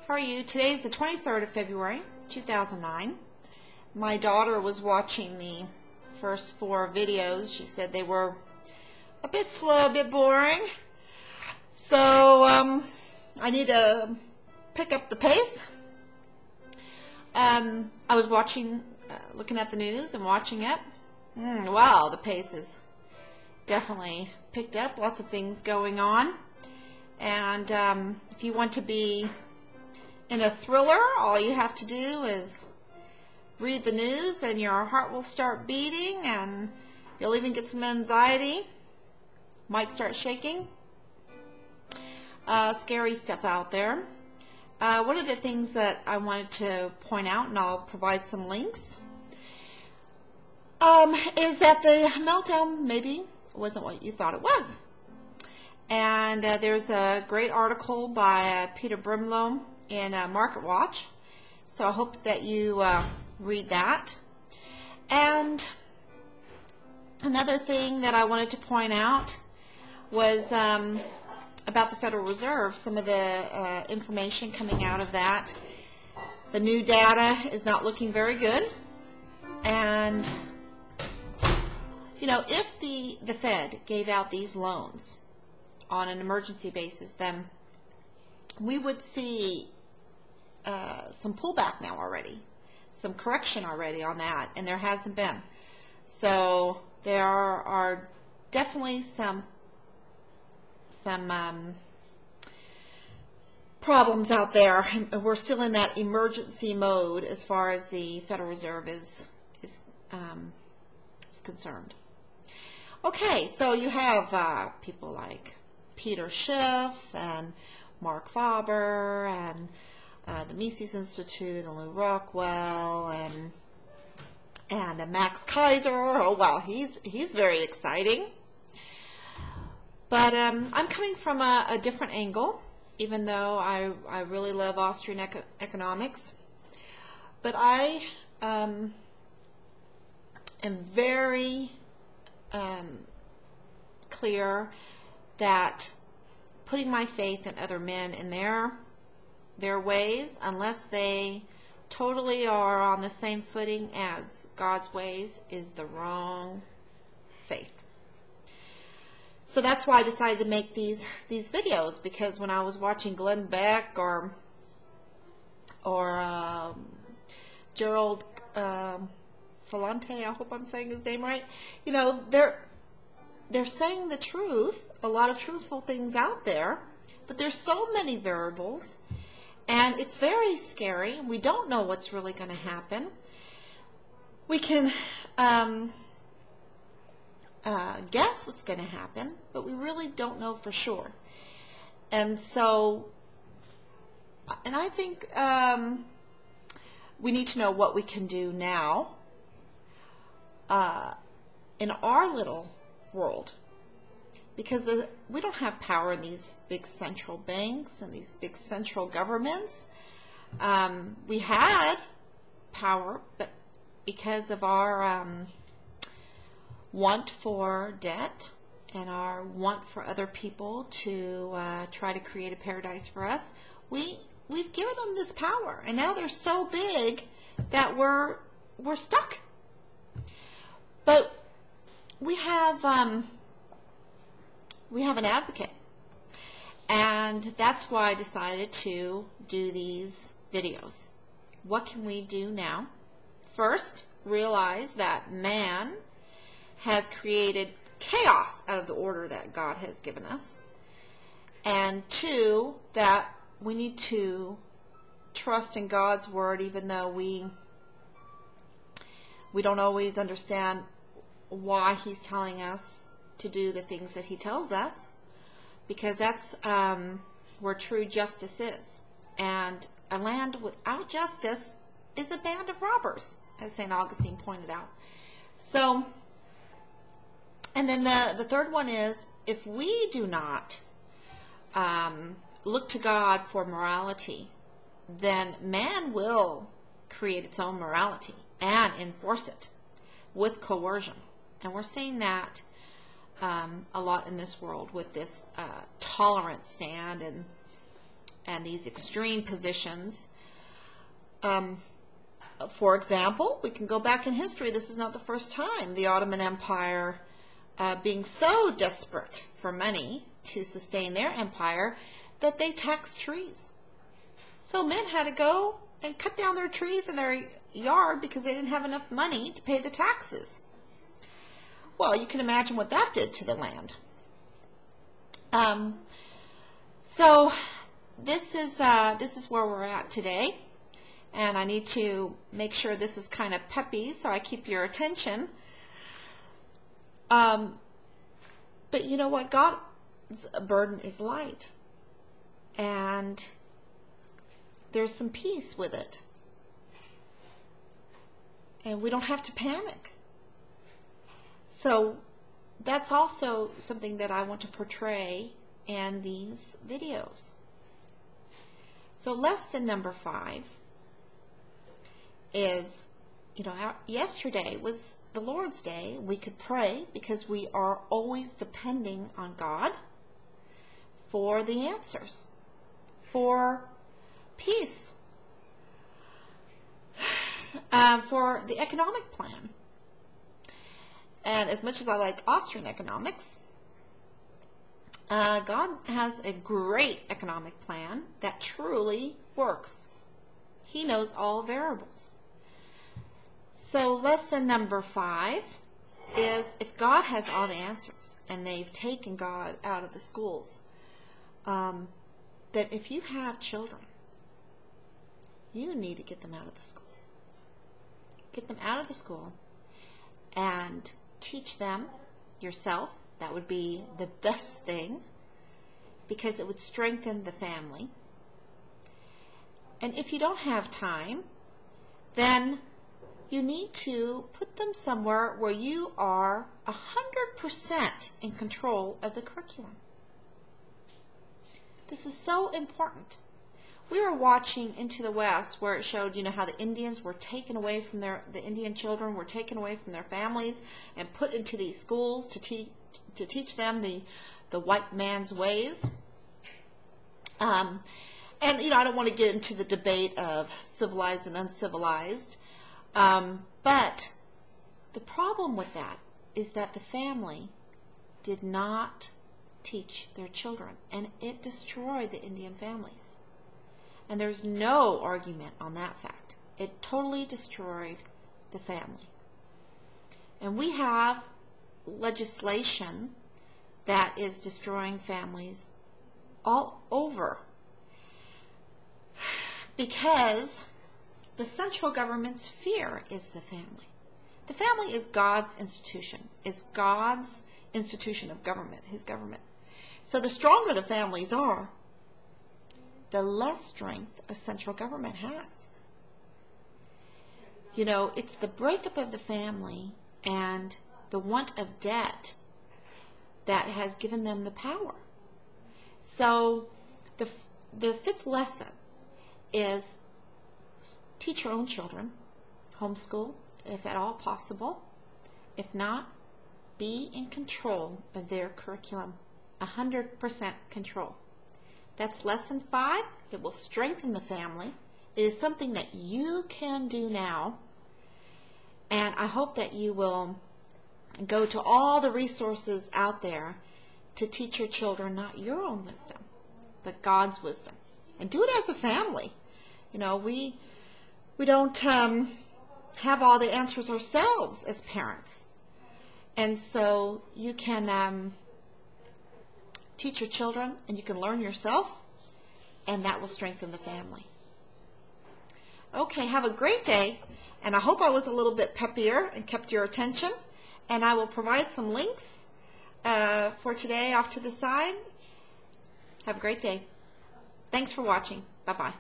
How are you? Today's the 23rd of February, 2009. My daughter was watching the first 4 videos. She said they were a bit slow, a bit boring. So I need to pick up the pace. I was watching, looking at the news and watching it. Wow, the pace is definitely picked up. Lots of things going on. And if you want to be in a thriller, all you have to do is read the news and your heart will start beating and you'll even get some anxiety. Might start shaking. Scary stuff out there. One of the things that I wanted to point out, and I'll provide some links, is that the meltdown maybe wasn't what you thought it was. And there's a great article by Peter Brimelow in Marketwatch, so I hope that you read that. And another thing that I wanted to point out was about the Federal Reserve, some of the information coming out of that. The new data is not looking very good, and you know, if the Fed gave out these loans on an emergency basis, then we would see some pullback now already, some correction already on that, and there hasn't been. So there are definitely some problems out there. We're still in that emergency mode as far as the Federal Reserve is concerned. Okay, so you have people like Peter Schiff and Mark Faber and the Mises Institute and Lou Rockwell and Max Kaiser. Oh wow, he's very exciting. But I'm coming from a different angle, even though I really love Austrian economics. But I am very clear that putting my faith in other men and their ways, unless they totally are on the same footing as God's ways, is the wrong faith. So that's why I decided to make these videos, because when I was watching Glenn Beck or Gerald Salante, I hope I'm saying his name right, you know, they're saying the truth, a lot of truthful things out there, but there's so many variables, and it's very scary. We don't know what's really going to happen. We can guess what's going to happen, but we really don't know for sure. And so, and I think we need to know what we can do now in our little world, because we don't have power in these big central banks and these big central governments. We had power, but because of our want for debt and our want for other people to try to create a paradise for us, we've given them this power, and now they're so big that we're stuck. But we have an advocate, and that's why I decided to do these videos. What can we do now? First, realize that man has created chaos out of the order that God has given us. And 2, that we need to trust in God's word, even though we don't always understand why he's telling us to do the things that he tells us, because that's where true justice is. And a land without justice is a band of robbers, as St. Augustine pointed out. So, and then the third one is, if we do not look to God for morality, then man will create its own morality and enforce it with coercion. And we're seeing that a lot in this world with this tolerance stand and these extreme positions. For example, we can go back in history. This is not the first time the Ottoman Empire, being so desperate for money to sustain their empire, that they taxed trees. So men had to go and cut down their trees in their yard because they didn't have enough money to pay the taxes. Well, you can imagine what that did to the land. So this is where we're at today, and I need to make sure this is kind of peppy so I keep your attention. But you know what? God's burden is light, and there's some peace with it, and we don't have to panic. So that's also something that I want to portray in these videos. So lesson number 5 is, yesterday was the Lord's Day. We could pray because we are always depending on God for the answers, for peace, for the economic plan. And as much as I like Austrian economics, God has a great economic plan that truly works. He knows all variables. So lesson number 5 is, if God has all the answers and they've taken God out of the schools, that if you have children, you need to get them out of the school. Get them out of the school and teach them yourself. That would be the best thing, because it would strengthen the family. And if you don't have time, then you need to put them somewhere where you are 100% in control of the curriculum. This is so important. We were watching Into the West, where it showed, how the Indians were taken away from the Indian children were taken away from their families and put into these schools to teach them the white man's ways. And I don't want to get into the debate of civilized and uncivilized, but the problem with that is that the family did not teach their children, and it destroyed the Indian families. And there's no argument on that fact. It totally destroyed the family. And we have legislation that is destroying families all over, because the central government's fear is the family. The family is God's institution, of government, his government. So the stronger the families are, the less strength a central government has. It's the breakup of the family and the want of debt that has given them the power. So the 5th lesson is, teach your own children, homeschool if at all possible. If not, be in control of their curriculum, 100% control. That's lesson 5. It will strengthen the family. It is something that you can do now. And I hope that you will go to all the resources out there to teach your children not your own wisdom, but God's wisdom. And do it as a family. We don't have all the answers ourselves as parents. And so you can teach your children, and you can learn yourself, and that will strengthen the family. Okay, have a great day, and I hope I was a little bit peppier and kept your attention, and I will provide some links for today off to the side. Have a great day. Thanks for watching. Bye-bye.